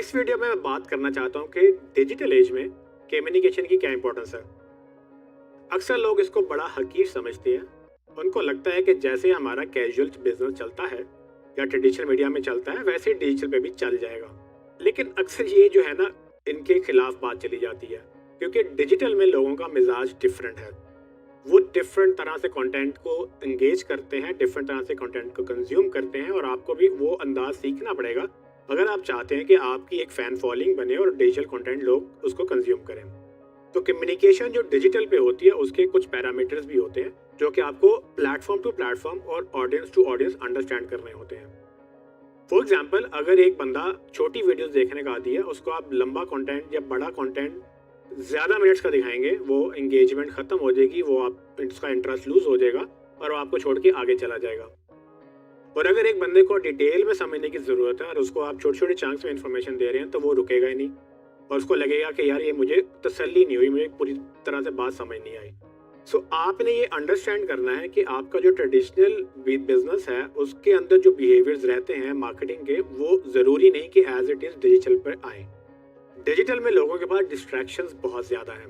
इस वीडियो में मैं बात करना चाहता हूँ कि डिजिटल एज में कम्युनिकेशन की क्या इंपॉर्टेंस है। अक्सर लोग इसको बड़ा हकीर समझते हैं। उनको लगता है कि जैसे हमारा कैजुअल बिजनेस चलता है या ट्रेडिशनल मीडिया में चलता है वैसे डिजिटल पे भी चल जाएगा। लेकिन अक्सर ये जो है ना, इनके खिलाफ बात चली जाती है, क्योंकि डिजिटल में लोगों का मिजाज डिफरेंट है। वो डिफरेंट तरह से कंटेंट को एंगेज करते हैं, डिफरेंट तरह से कंटेंट को कंज्यूम करते हैं, और आपको भी वो अंदाज सीखना पड़ेगा अगर आप चाहते हैं कि आपकी एक फैन फॉलोइंग बने और डिजिटल कंटेंट लोग उसको कंज्यूम करें। तो कम्युनिकेशन जो डिजिटल पे होती है उसके कुछ पैरामीटर्स भी होते हैं जो कि आपको प्लेटफॉर्म टू प्लेटफॉर्म और ऑडियंस टू ऑडियंस अंडरस्टैंड करने होते हैं। फॉर एग्जाम्पल, अगर एक बंदा छोटी वीडियोस देखने का आदी है, उसको आप लंबा कंटेंट या बड़ा कंटेंट ज़्यादा मिनट्स का दिखाएंगे, वो एंगेजमेंट ख़त्म हो जाएगी, वो आप उसका इंटरेस्ट लूज हो जाएगा और वो आपको छोड़ के आगे चला जाएगा। और अगर एक बंदे को डिटेल में समझने की ज़रूरत है और उसको आप छोटे छोटे चंक्स में इन्फॉर्मेशन दे रहे हैं, तो वो रुकेगा ही नहीं और उसको लगेगा कि यार ये मुझे तसल्ली नहीं हुई, मुझे पूरी तरह से बात समझ नहीं आई। सो आपने ये अंडरस्टैंड करना है कि आपका जो ट्रेडिशनल बिजनेस है उसके अंदर जो बिहेवियर्स रहते हैं मार्केटिंग के, वो ज़रूरी नहीं कि एज इट इज़ डिजिटल पर आए। डिजिटल में लोगों के पास डिस्ट्रैक्शंस बहुत ज़्यादा हैं।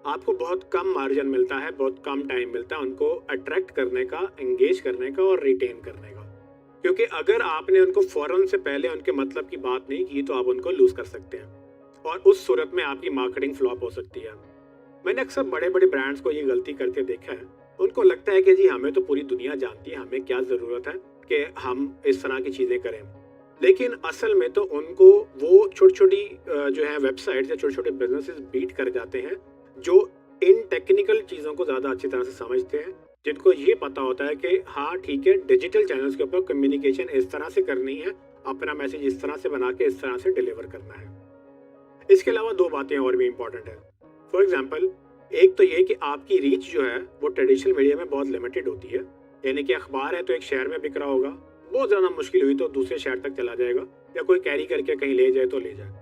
आपको बहुत कम मार्जिन मिलता है, बहुत कम टाइम मिलता है उनको अट्रैक्ट करने का, एंगेज करने का और रिटेन करने का। क्योंकि अगर आपने उनको फ़ौरन से पहले उनके मतलब की बात नहीं की तो आप उनको लूज़ कर सकते हैं और उस सूरत में आपकी मार्केटिंग फ्लॉप हो सकती है। मैंने अक्सर बड़े बड़े ब्रांड्स को ये गलती करते देखा है। उनको लगता है कि जी हमें तो पूरी दुनिया जानती है, हमें क्या ज़रूरत है कि हम इस तरह की चीज़ें करें। लेकिन असल में तो उनको वो छोटी छोटी जो है वेबसाइट्स या छोटे छोटे बिजनेसेस बीट कर जाते हैं जो इन टेक्निकल चीज़ों को ज़्यादा अच्छी तरह से समझते हैं, जिनको ये पता होता है कि हाँ ठीक है, डिजिटल चैनल्स के ऊपर कम्युनिकेशन इस तरह से करनी है, अपना मैसेज इस तरह से बना के इस तरह से डिलीवर करना है। इसके अलावा दो बातें और भी इम्पॉर्टेंट है। फॉर एग्जाम्पल, एक तो ये कि आपकी रीच जो है वो ट्रेडिशनल मीडिया में बहुत लिमिटेड होती है। यानी कि अखबार है तो एक शहर में बिक रहा होगा, बहुत ज़्यादा मुश्किल हुई तो दूसरे शहर तक चला जाएगा या कोई कैरी करके कहीं ले जाए तो ले जाए।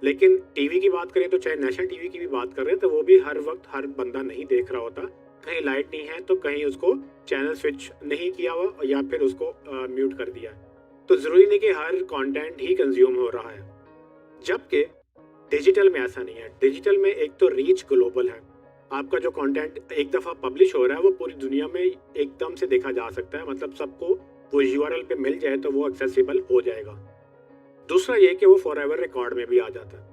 लेकिन टीवी की बात करें तो चाहे नेशनल टीवी की भी बात करें तो वो भी हर वक्त हर बंदा नहीं देख रहा होता। कहीं लाइट नहीं है तो कहीं उसको चैनल स्विच नहीं किया हुआ या फिर उसको म्यूट कर दिया। तो ज़रूरी नहीं कि हर कंटेंट ही कंज्यूम हो रहा है, जबकि डिजिटल में ऐसा नहीं है। डिजिटल में एक तो रीच ग्लोबल है, आपका जो कंटेंट एक दफ़ा पब्लिश हो रहा है वो पूरी दुनिया में एकदम से देखा जा सकता है, मतलब सबको वो यूआरएल पे मिल जाए तो वो एक्सेसिबल हो जाएगा। दूसरा ये कि वो फॉरएवर रिकॉर्ड में भी आ जाता है।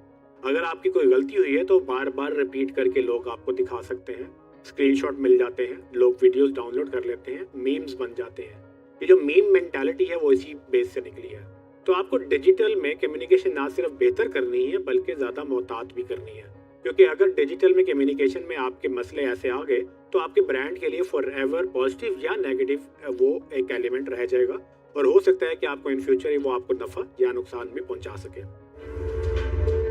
अगर आपकी कोई गलती हुई है तो बार बार रिपीट करके लोग आपको दिखा सकते हैं, स्क्रीनशॉट मिल जाते हैं, लोग वीडियोस डाउनलोड कर लेते हैं, मीम्स बन जाते हैं। ये जो मीम मेंटालिटी है वो इसी बेस से निकली है। तो आपको डिजिटल में कम्युनिकेशन ना सिर्फ बेहतर करनी है बल्कि ज़्यादा मोहतात भी करनी है, क्योंकि अगर डिजिटल में कम्युनिकेशन में आपके मसले ऐसे आ गए तो आपके ब्रांड के लिए फॉरएवर पॉजिटिव या नेगेटिव वो एक एलिमेंट रह जाएगा और हो सकता है कि आपको इन फ्यूचर वो आपको नफ़ा या नुकसान भी पहुंचा सके।